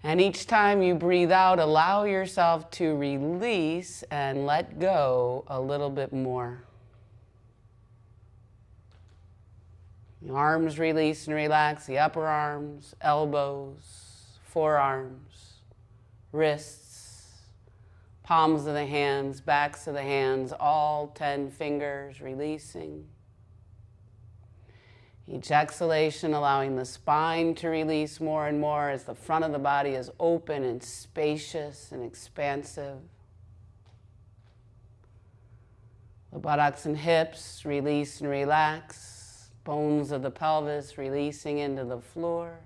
And each time you breathe out, allow yourself to release and let go a little bit more. The arms release and relax, the upper arms, elbows, forearms, wrists, palms of the hands, backs of the hands, all 10 fingers releasing. Each exhalation allowing the spine to release more and more as the front of the body is open and spacious and expansive. The buttocks and hips release and relax. Bones of the pelvis releasing into the floor.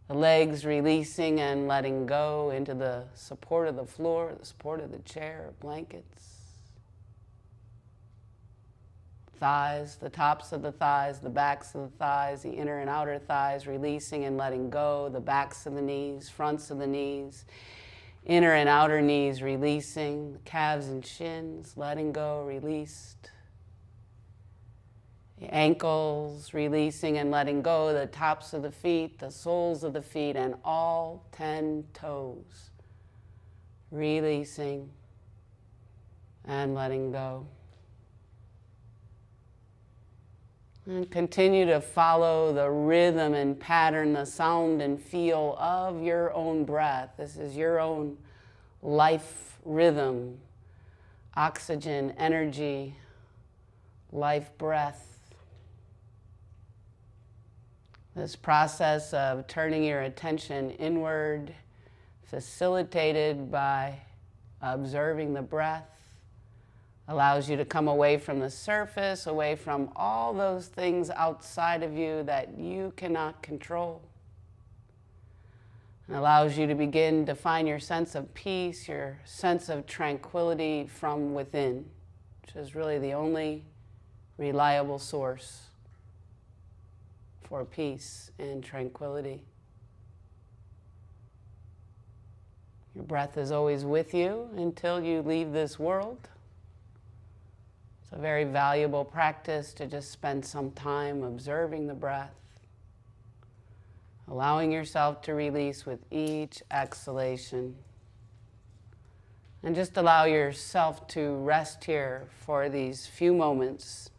The legs releasing and letting go into the support of the floor, the support of the chair, blankets. Thighs, the tops of the thighs, the backs of the thighs, the inner and outer thighs releasing and letting go, the backs of the knees, fronts of the knees, inner and outer knees releasing, the calves and shins letting go, released. The ankles releasing and letting go, the tops of the feet, the soles of the feet, and all 10 toes releasing and letting go. And continue to follow the rhythm and pattern, the sound and feel of your own breath. This is your own life rhythm, oxygen, energy, life breath. This process of turning your attention inward, facilitated by observing the breath, allows you to come away from the surface, away from all those things outside of you that you cannot control. It allows you to begin to find your sense of peace, your sense of tranquility from within, which is really the only reliable source for peace and tranquility. Your breath is always with you until you leave this world. It's a very valuable practice to just spend some time observing the breath, allowing yourself to release with each exhalation. And just allow yourself to rest here for these few moments,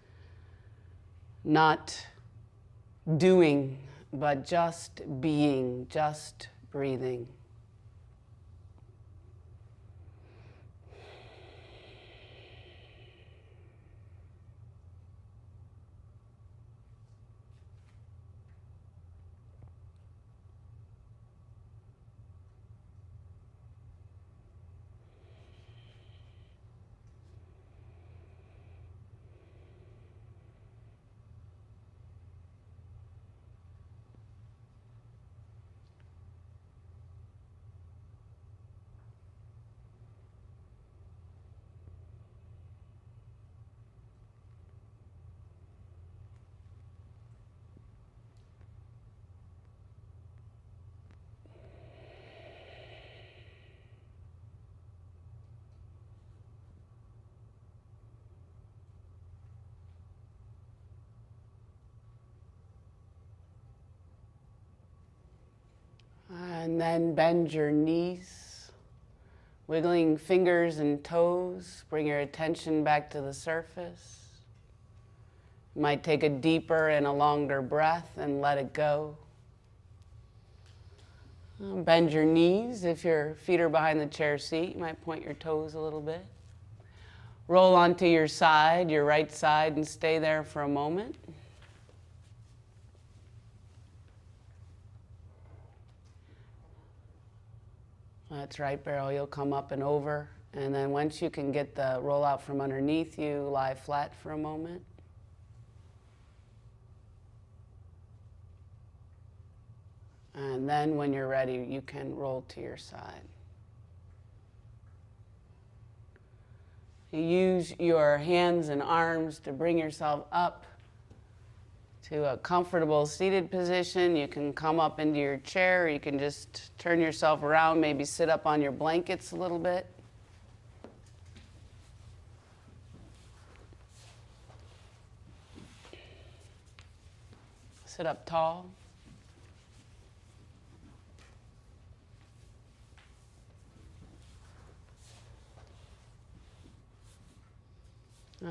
not doing, but just being, just breathing. And then bend your knees, wiggling fingers and toes. Bring your attention back to the surface. You might take a deeper and a longer breath and let it go. Bend your knees. If your feet are behind the chair seat, you might point your toes a little bit. Roll onto your side, your right side, and stay there for a moment. That's right, Beryl. You'll come up and over. And then once you can get the roll out from underneath you, lie flat for a moment. And then when you're ready, you can roll to your side. You use your hands and arms to bring yourself up to a comfortable seated position. You can come up into your chair. You can just turn yourself around, maybe sit up on your blankets a little bit. Sit up tall.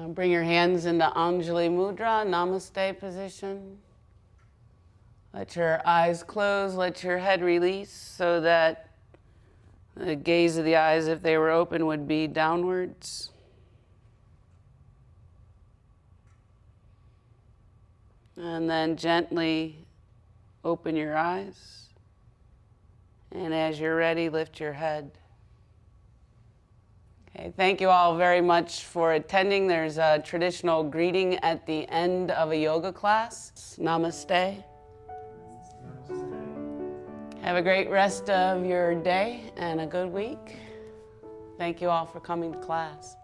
Bring your hands into Anjali Mudra, Namaste position. Let your eyes close, let your head release so that the gaze of the eyes, if they were open, would be downwards. And then gently open your eyes. And as you're ready, lift your head. Okay, thank you all very much for attending. There's a traditional greeting at the end of a yoga class. Namaste. Have a great rest of your day and a good week. Thank you all for coming to class.